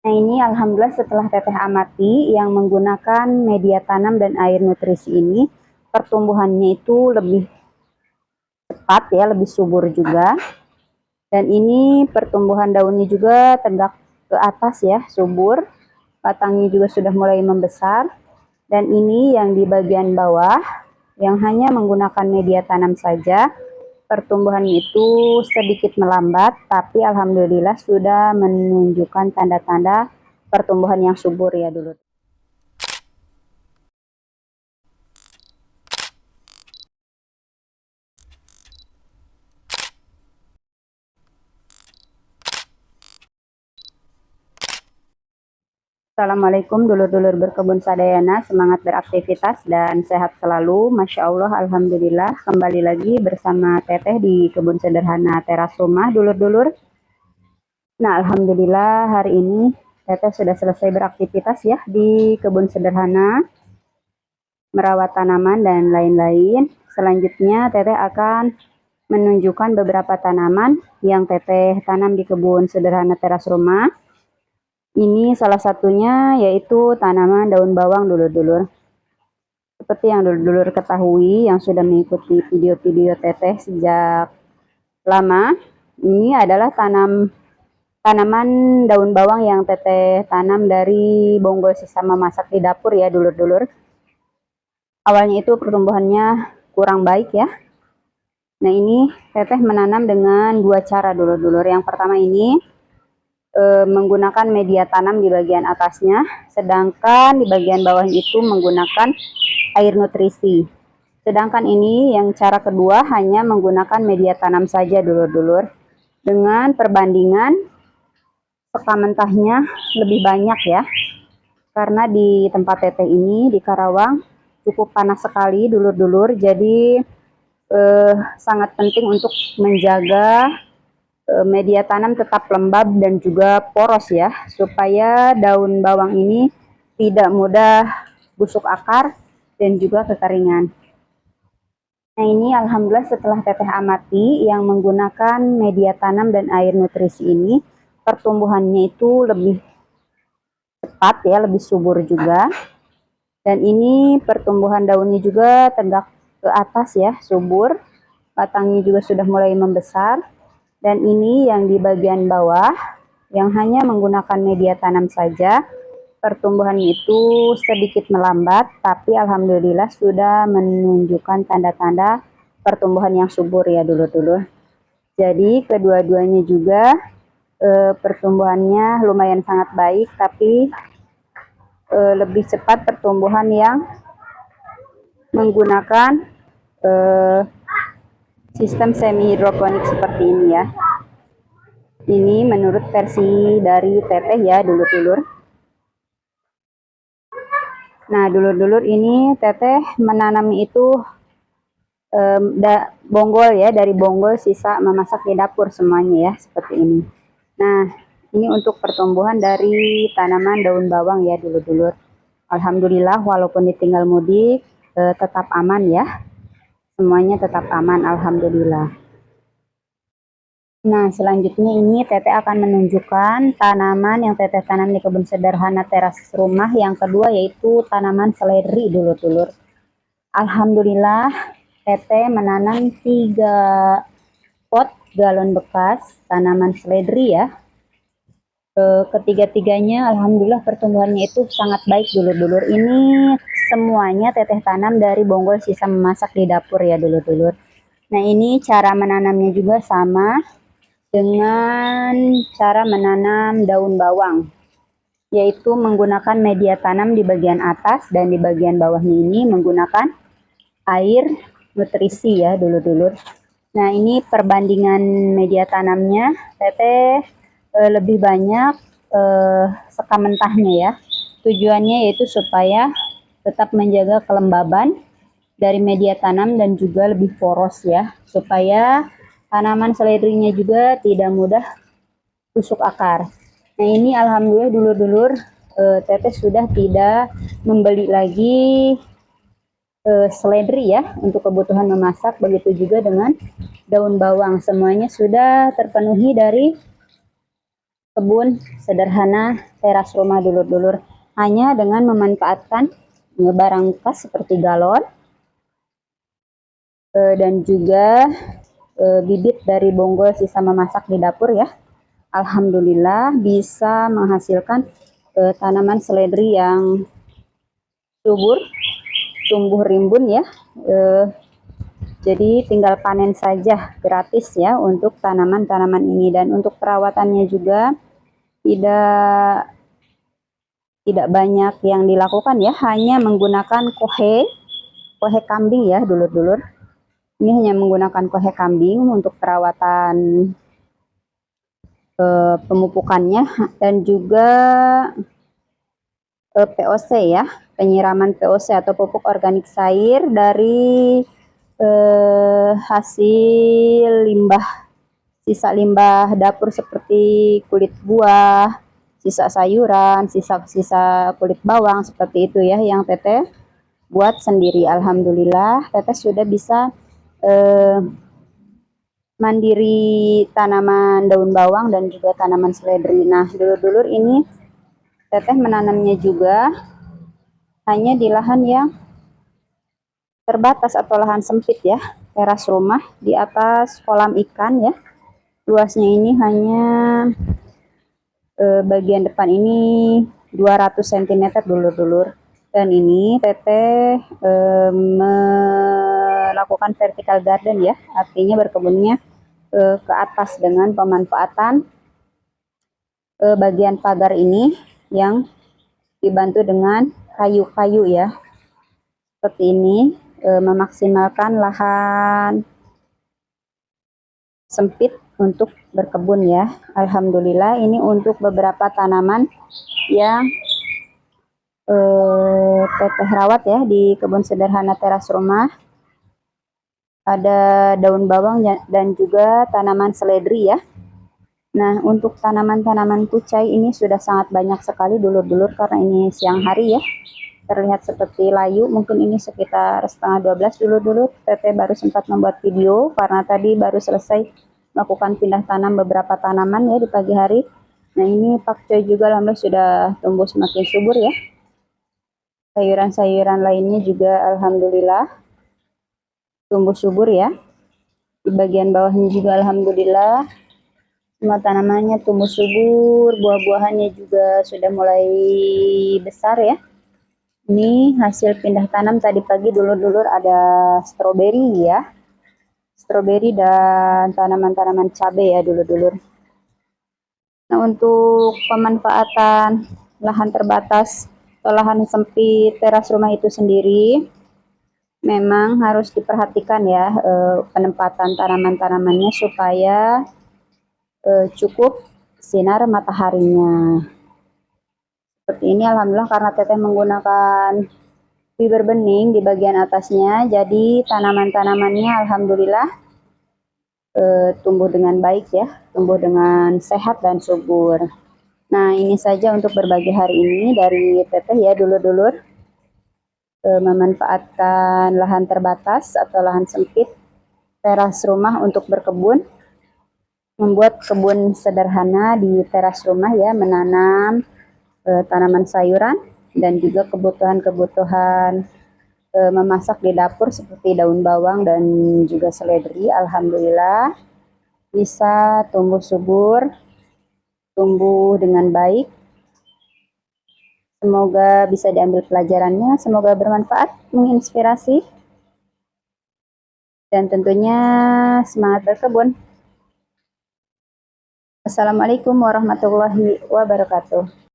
Nah ini alhamdulillah setelah teteh amati yang menggunakan media tanam dan air nutrisi ini, pertumbuhannya itu lebih cepat ya, lebih subur juga. Dan ini pertumbuhan daunnya juga tegak ke atas ya, subur. Batangnya juga sudah mulai membesar. Dan ini yang di bagian bawah, yang hanya menggunakan media tanam saja, pertumbuhannya itu sedikit melambat, tapi alhamdulillah sudah menunjukkan tanda-tanda pertumbuhan yang subur ya dulu. Assalamualaikum dulur-dulur berkebun sadayana, semangat beraktivitas dan sehat selalu. Masya Allah, alhamdulillah kembali lagi bersama teteh di kebun sederhana teras rumah dulur-dulur. Nah alhamdulillah hari ini teteh sudah selesai beraktivitas ya di kebun sederhana, merawat tanaman dan lain-lain. Selanjutnya teteh akan menunjukkan beberapa tanaman yang teteh tanam di kebun sederhana teras rumah. Ini salah satunya yaitu tanaman daun bawang dulur-dulur. Seperti yang dulur-dulur ketahui yang sudah mengikuti video-video teteh sejak lama, ini adalah tanaman daun bawang yang teteh tanam dari bonggol sisa memasak di dapur ya dulur-dulur. Awalnya itu pertumbuhannya kurang baik ya. Nah ini teteh menanam dengan dua cara dulur-dulur. Yang pertama ini menggunakan media tanam di bagian atasnya, sedangkan di bagian bawah itu menggunakan air nutrisi. Sedangkan ini yang cara kedua hanya menggunakan media tanam saja dulur-dulur, dengan perbandingan sekam mentahnya lebih banyak ya, karena di tempat teteh ini di Karawang cukup panas sekali dulur-dulur, jadi sangat penting untuk menjaga media tanam tetap lembab dan juga poros ya, supaya daun bawang ini tidak mudah busuk akar dan juga kekeringan. Nah ini alhamdulillah setelah teteh amati yang menggunakan media tanam dan air nutrisi ini, pertumbuhannya itu lebih cepat ya, lebih subur juga. Dan ini pertumbuhan daunnya juga tegak ke atas ya, subur. Batangnya juga sudah mulai membesar. Dan ini yang di bagian bawah, yang hanya menggunakan media tanam saja, pertumbuhan itu sedikit melambat, tapi alhamdulillah sudah menunjukkan tanda-tanda pertumbuhan yang subur ya dulur-dulur. Jadi kedua-duanya juga pertumbuhannya lumayan sangat baik, tapi lebih cepat pertumbuhan yang menggunakan sistem semi hidroponik seperti ini ya. Ini menurut versi dari teteh ya dulur-dulur. Nah dulur-dulur ini teteh menanam itu bonggol ya, dari bonggol sisa memasak di dapur semuanya ya, seperti ini. Nah ini untuk pertumbuhan dari tanaman daun bawang ya dulur-dulur. Alhamdulillah walaupun ditinggal mudik tetap aman ya, semuanya tetap aman alhamdulillah. Nah selanjutnya ini teteh akan menunjukkan tanaman yang teteh tanam di kebun sederhana teras rumah yang kedua, yaitu tanaman seledri dulur-dulur. Alhamdulillah teteh menanam 3 pot galon bekas tanaman seledri ya. Ketiga-tiganya alhamdulillah pertumbuhannya itu sangat baik dulur-dulur. Ini semuanya teteh tanam dari bonggol sisa memasak di dapur ya dulur-dulur. Nah ini cara menanamnya juga sama dengan cara menanam daun bawang, yaitu menggunakan media tanam di bagian atas dan di bagian bawahnya ini menggunakan air nutrisi ya dulur-dulur. Nah ini perbandingan media tanamnya, teteh lebih banyak sekam mentahnya ya. Tujuannya yaitu supaya tetap menjaga kelembaban dari media tanam dan juga lebih poros ya, supaya tanaman seledrinya juga tidak mudah busuk akar. Nah ini alhamdulillah dulur-dulur teteh sudah tidak membeli lagi seledri ya untuk kebutuhan memasak, begitu juga dengan daun bawang, semuanya sudah terpenuhi dari kebun sederhana teras rumah dulur-dulur, hanya dengan memanfaatkan barang bekas seperti galon dan juga bibit dari bonggol sisa memasak di dapur ya. Alhamdulillah bisa menghasilkan tanaman seledri yang subur, tumbuh rimbun ya. Jadi tinggal panen saja gratis ya untuk tanaman-tanaman ini, dan untuk perawatannya juga tidak banyak yang dilakukan ya, hanya menggunakan kohe kambing ya dulur-dulur. Ini hanya menggunakan kohe kambing untuk perawatan pemupukannya, dan juga POC ya, penyiraman POC atau pupuk organik cair dari hasil limbah, sisa limbah dapur seperti kulit buah, sisa sayuran, sisa kulit bawang, seperti itu ya yang teteh buat sendiri. Alhamdulillah teteh sudah bisa mandiri tanaman daun bawang dan juga tanaman seledri. Nah dulur-dulur, ini teteh menanamnya juga hanya di lahan yang terbatas atau lahan sempit ya, teras rumah di atas kolam ikan ya. Luasnya ini hanya bagian depan ini 200 cm dulur-dulur, dan ini teteh melakukan vertical garden ya, artinya berkebunnya ke atas dengan pemanfaatan bagian pagar ini yang dibantu dengan kayu-kayu ya, seperti ini, memaksimalkan lahan sempit untuk berkebun ya. Alhamdulillah ini untuk beberapa tanaman yang teteh rawat ya di kebun sederhana teras rumah. Ada daun bawang dan juga tanaman seledri ya. Nah untuk tanaman-tanaman kucai ini sudah sangat banyak sekali dulur-dulur, karena ini siang hari ya, terlihat seperti layu. Mungkin ini sekitar setengah 12 dulur-dulur. Teteh baru sempat membuat video karena tadi baru selesai melakukan pindah tanam beberapa tanaman ya di pagi hari. Nah ini pakcoy juga alhamdulillah sudah tumbuh semakin subur ya. Sayuran-sayuran lainnya juga alhamdulillah tumbuh subur ya. Di bagian bawahnya juga alhamdulillah semua tanamannya tumbuh subur, buah-buahannya juga sudah mulai besar ya. Ini hasil pindah tanam tadi pagi dulur-dulur, ada stroberi ya, stroberi dan tanaman-tanaman cabai ya dulur-dulur. Nah untuk pemanfaatan lahan terbatas atau lahan sempit teras rumah itu sendiri, memang harus diperhatikan ya penempatan tanaman-tanamannya supaya cukup sinar mataharinya. Seperti ini alhamdulillah, karena teteh menggunakan fiber bening di bagian atasnya, jadi tanaman-tanamannya alhamdulillah tumbuh dengan baik ya, tumbuh dengan sehat dan subur. Nah ini saja untuk berbagi hari ini dari teteh ya dulur-dulur, memanfaatkan lahan terbatas atau lahan sempit teras rumah untuk berkebun, membuat kebun sederhana di teras rumah ya, menanam tanaman sayuran dan juga kebutuhan-kebutuhan memasak di dapur seperti daun bawang dan juga seledri. Alhamdulillah bisa tumbuh subur, tumbuh dengan baik. Semoga bisa diambil pelajarannya, semoga bermanfaat, menginspirasi, dan tentunya semangat berkebun. Assalamualaikum warahmatullahi wabarakatuh.